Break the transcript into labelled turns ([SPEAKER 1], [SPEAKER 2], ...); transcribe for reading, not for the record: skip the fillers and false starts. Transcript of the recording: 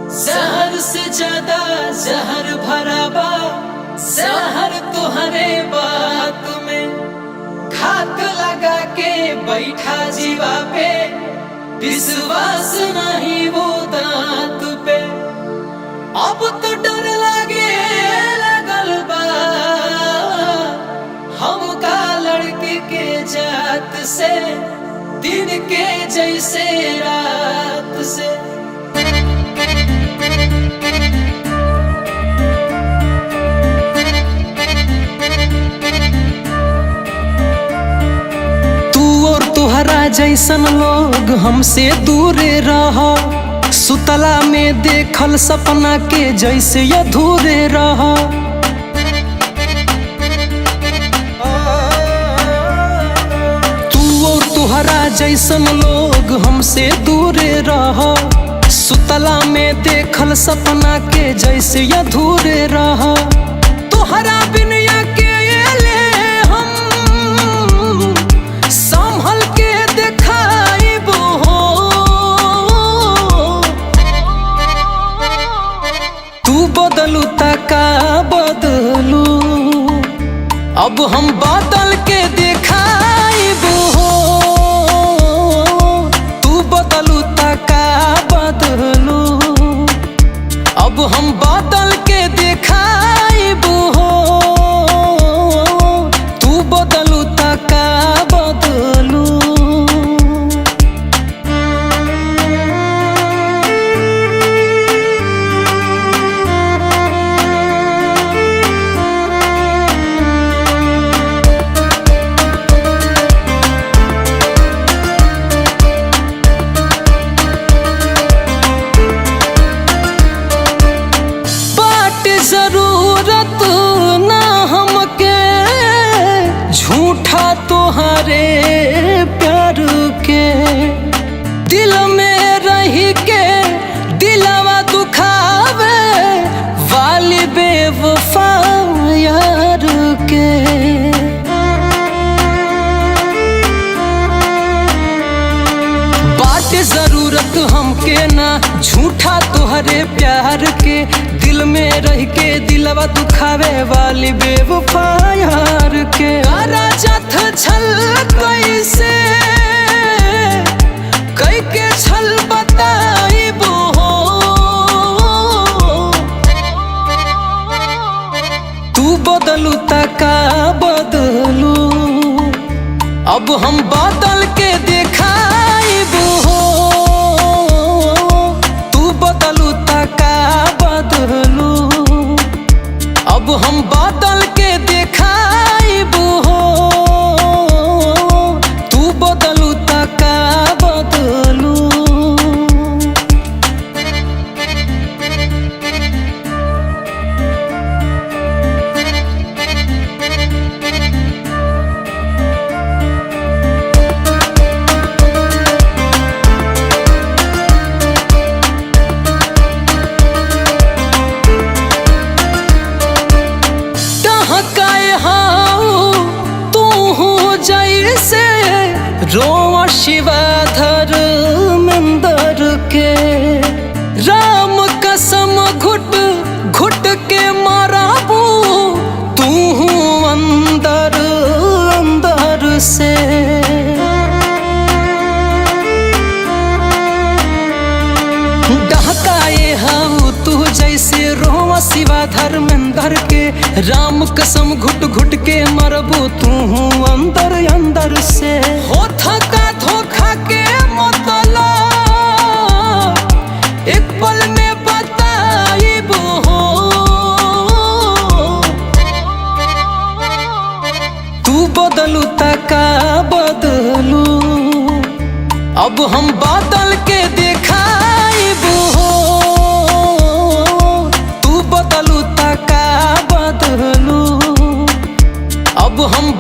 [SPEAKER 1] जहर से ज्यादा जहर भरा बा जहर तुहरे बात में। खाक लगा के बैठा जीवा पे विश्वास नहीं वो दांत पे। अब तो डर लगे लगल बा हमका लड़की के जात से, दिन के जैसे रात से। तुहरा जैसन लोग हमसे दूरे रहा, सुतला में देखल सपना के जैसे अधूरे रहा। तू और तुहरा जैसन लोग हमसे दूरे रहा, सुतला में देखल सपना के जैसे अधूरे रहा। तुहरा बिनिया के बदलू तका बदलू, अब हम बदल के दिखाइबू हो। तू बदलू तका बदलू, अब हम बदल के दिखाइबू हो। तू बदलू तका बदलू। जरूरत ना हमके झूठा तोहरे प्यार के, दिल में रह के दिलवा दुखावे वाली बेवफा यार के। बात जरूरत हमके ना झूठा तोहरे प्यार के, दिल में रह के दिलवा दुखावे वाली बेवफा यार के। जथ छल कैसे कई के छल बताइबू हो। तू बदलू तका बदलू, अब हम बदल के दिखाइबू हो। तू बदलू तका बदलू, अब हम बदल के दिखाइबू हो। तू बदलू तका बदलू। जैसे रोआ शिवाधर मंदर के, राम कसम घुट घुट के मराबू तू अंदर अंदर से। डहकाए हाउ तू जैसे रोआ शिवाधर मंदर के, राम कसम घुट घुट के मरबू तू अंदर अंदर से। हो थका धोखा के मतलब एक पल में बताइबू हो। तू बदलू तका बदलू, अब हम बदल के दिखाइबू हो। तू बदलू तका बदलू, अब हम